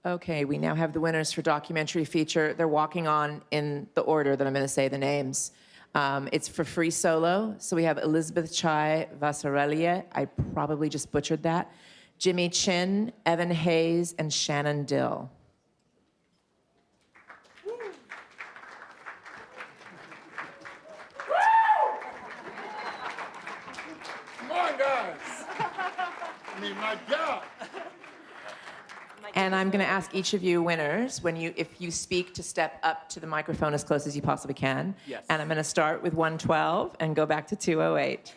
Okay, we now have the winners for documentary feature. They're walking on in the order that I'm going to say the names. It's for free solo. So we have Elizabeth Chai, Vasarhelyi, I probably just butchered that, Jimmy Chin, Evan Hayes, and Shannon Dill. Come on, guys. I mean, my God. And I'm going to ask each of you winners, if you speak, to step up to the microphone as close as you possibly can. Yes. And I'm going to start with 112 and go back to 208.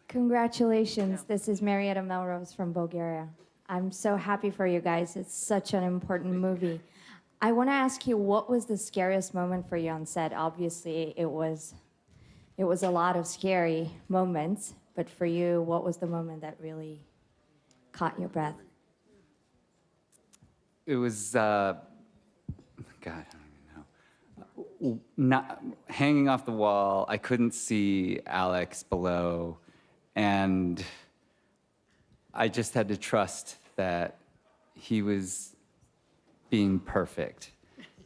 Congratulations. This is Marietta Melrose from Bulgaria. I'm so happy for you guys. It's such an important movie. I want to ask you, what was the scariest moment for you on set? Obviously, it was a lot of scary moments. But for you, what was the moment that really caught your breath? It was, God, I don't even know. Not hanging off the wall. I couldn't see Alex below, and I just had to trust that he was being perfect.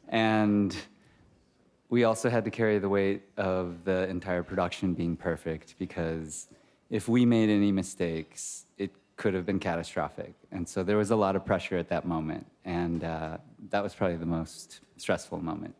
And we also had to carry the weight of the entire production being perfect, because if we made any mistakes, it could have been catastrophic. And so there was a lot of pressure at that moment. And that was probably the most stressful moment.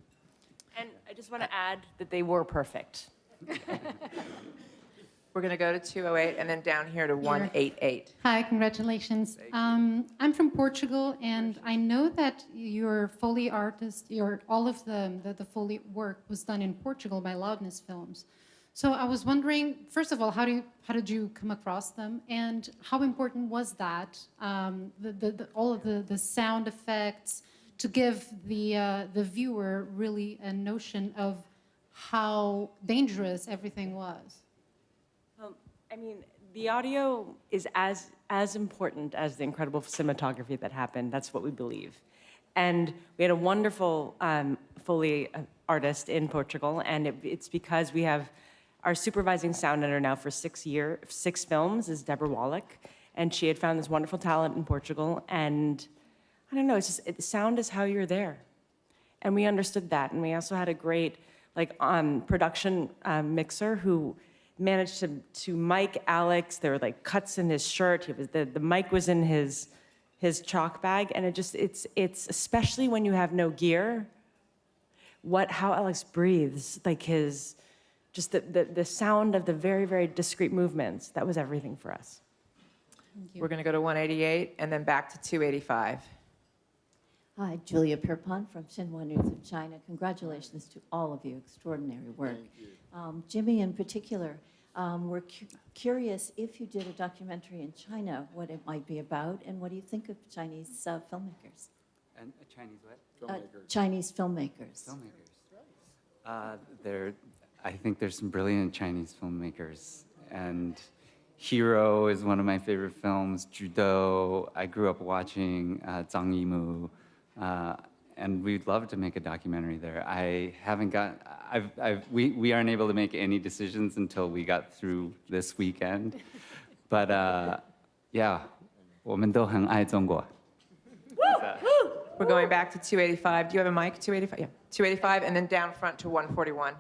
And I just want to add that they were perfect. We're going to go to 208 and then down here to 188. Hi, congratulations. I'm from Portugal, and I know that your Foley artist, all of the Foley work was done in Portugal by Loudness Films. So I was wondering, first of all, how did you come across them, and how important was that? All of the sound effects to give the viewer really a notion of how dangerous everything was. I mean, the audio is as important as the incredible cinematography that happened. That's what we believe. And we had a wonderful Foley artist in Portugal, and it's because we have our supervising sound editor now for 6 films is Deborah Wallach, and she had found this wonderful talent in Portugal. And I don't know, it's just sound is how you're there, and we understood that. And we also had a great production mixer who managed to mic Alex. There were cuts in his shirt. The mic was in his chalk bag, and it's especially when you have no gear, how Alex breathes, just the sound of the very, very discreet movements. That was everything for us. We're going to go to 188 and then back to 285. Hi, Julia Pierpont from Xinhua News of China. Congratulations to all of you. Extraordinary work. Jimmy, in particular, we're curious if you did a documentary in China, what it might be about, and what do you think of Chinese filmmakers? And Chinese what? Chinese filmmakers. I think there's some brilliant Chinese filmmakers, and Hero is one of my favorite films. Judo, I grew up watching Zhang Yimou, and we'd love to make a documentary there. We aren't able to make any decisions until we got through this weekend, but yeah, 我们都很爱中国. We're going back to 285. Do you have a mic? 285? Yeah. 285 and then down front to 141.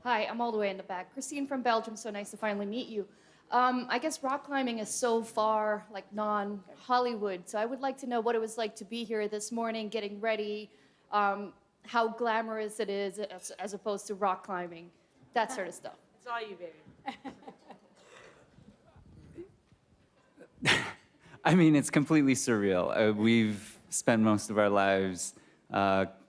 Hi, I'm all the way in the back. Christine from Belgium, so nice to finally meet you. I guess rock climbing is so far non-Hollywood, so I would like to know what it was like to be here this morning, getting ready, how glamorous it is as opposed to rock climbing, that sort of stuff. It's all you, baby. I mean, it's completely surreal. We've spent most of our lives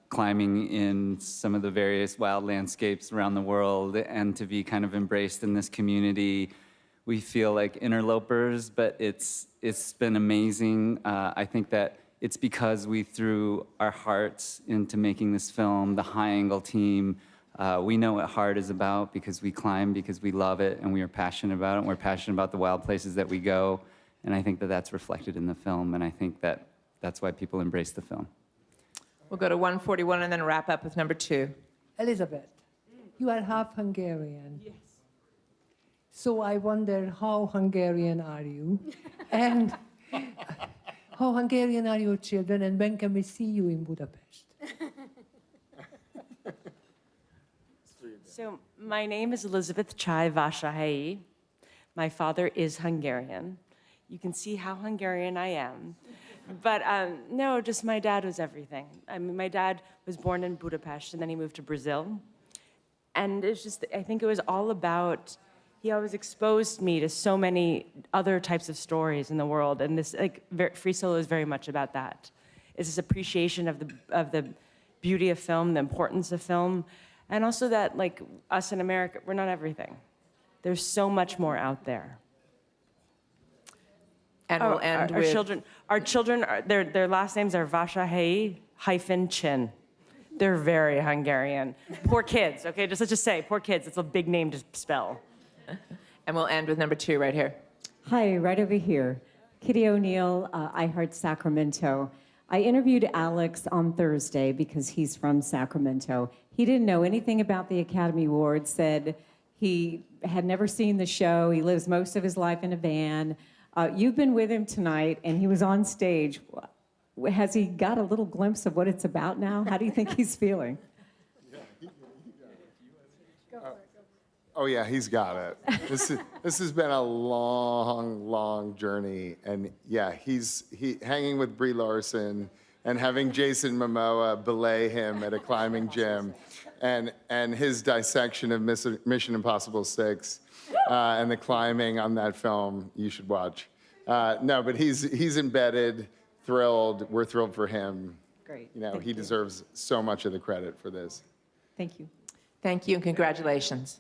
climbing in some of the various wild landscapes around the world, and to be kind of embraced in this community, we feel like interlopers, but it's been amazing. I think that it's because we threw our hearts into making this film. The High Angle team, we know what hard is about because we climb, because we love it, and we are passionate about it, and we're passionate about the wild places that we go, and I think that that's reflected in the film, and I think that that's why people embrace the film. We'll go to 141 and then wrap up with number 2. Elizabeth, you are half Hungarian. Yes. So I wonder, how Hungarian are you? And How Hungarian are your children, and when can we see you in Budapest? So my name is Elizabeth Chai Vasarhelyi. My father is Hungarian. You can see how Hungarian I am. But no, just my dad was everything. I mean, my dad was born in Budapest, and then he moved to Brazil. And it's just, I think it was all about, he always exposed me to so many other types of stories in the world. And this, like, Free Solo is very much about that. It's this appreciation of the beauty of film, the importance of film, and also that, like, us in America, we're not everything. There's so much more out there. And we'll end our with children, their last names are Vasarhelyi-Chin. They're very Hungarian. Poor kids, okay? Let's just say, poor kids. It's a big name to spell. And we'll end with number 2 right here. Hi, right over here. Kitty O'Neill, I Heart Sacramento. I interviewed Alex on Thursday because he's from Sacramento. He didn't know anything about the Academy Awards, said he had never seen the show. He lives most of his life in a van. You've been with him tonight, and he was on stage. Has he got a little glimpse of what it's about now? How do you think he's feeling? Oh yeah, he's got it. This has been a long journey, and yeah, he's hanging with Brie Larson and having Jason Momoa belay him at a climbing gym, and his dissection of Mission Impossible 6 and the climbing on that film. You should watch. No, but he's embedded, thrilled. We're thrilled for him. Great. You know, Thank he you. deserves so much of the credit for this. Thank you. Thank you and congratulations.